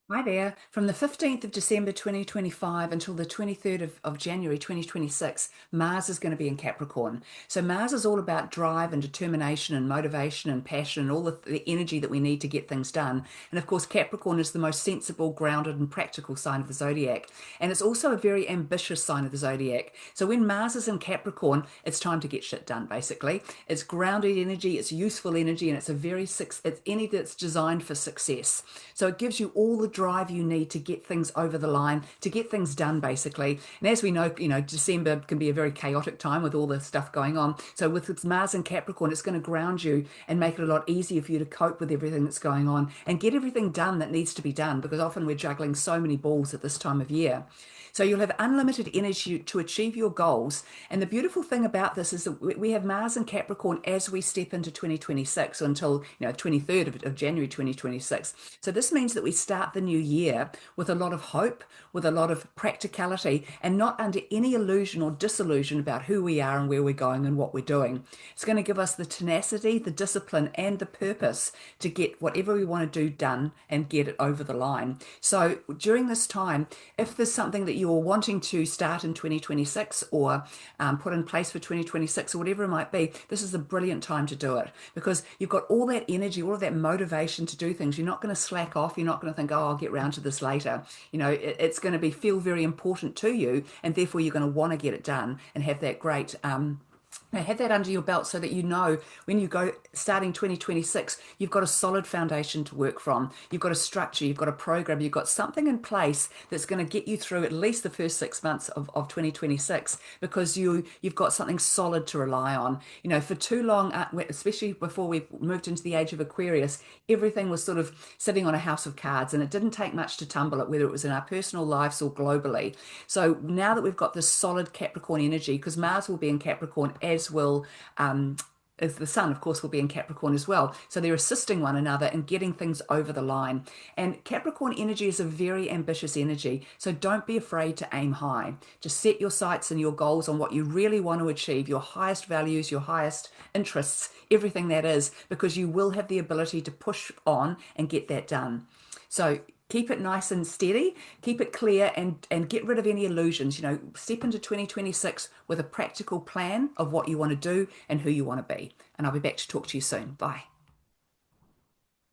Hi there. From the 15th of December 2025 until the 23rd of January 2026, Mars is going to be in Capricorn. So, Mars is all about drive and determination and motivation and passion and all the energy that we need to get things done. And of course, Capricorn is the most sensible, grounded, and practical sign of the zodiac. And it's also a very ambitious sign of the zodiac. So, when Mars is in Capricorn, it's time to get shit done, basically. It's grounded energy, it's useful energy, and it's energy that's designed for success. So, it gives you all the drive you need to get things over the line, to get things done, basically. And as we know, December can be a very chaotic time with all the stuff going on. So with its Mars and Capricorn, it's going to ground you and make it a lot easier for you to cope with everything that's going on and get everything done that needs to be done, because often we're juggling so many balls at this time of year. So you'll have unlimited energy to achieve your goals. And the beautiful thing about this is that we have Mars and Capricorn as we step into 2026 until 23rd of January 2026. So this means that we start the new year with a lot of hope, with a lot of practicality, and not under any illusion or disillusion about who we are and where we're going and what we're doing. It's going to give us the tenacity, the discipline, and the purpose to get whatever we want to do done and get it over the line. So during this time, if there's something that you're wanting to start in 2026 or put in place for 2026 or whatever it might be, this is a brilliant time to do it, because you've got all that energy, all of that motivation to do things. You're not going to slack off. You're not going to think, oh, I'll get round to this later. It's going to be feel very important to you, and therefore you're going to want to get it done and have that great have that under your belt, so that you know when you go starting 2026, you've got a solid foundation to work from. You've got a structure, you've got a program, you've got something in place that's going to get you through at least the first 6 months of 2026, because you've got something solid to rely on. For too long, especially before we moved into the age of Aquarius, everything was sort of sitting on a house of cards, and it didn't take much to tumble it, whether it was in our personal lives or globally. So now that we've got this solid Capricorn energy, because Mars will be in Capricorn, as will as the sun, of course, will be in Capricorn as well. So they're assisting one another in getting things over the line. And Capricorn energy is a very ambitious energy. So don't be afraid to aim high. Just set your sights and your goals on what you really want to achieve, your highest values, your highest interests, everything that is, because you will have the ability to push on and get that done. So keep it nice and steady, keep it clear, and get rid of any illusions. Step into 2026 with a practical plan of what you want to do and who you want to be. And I'll be back to talk to you soon. Bye.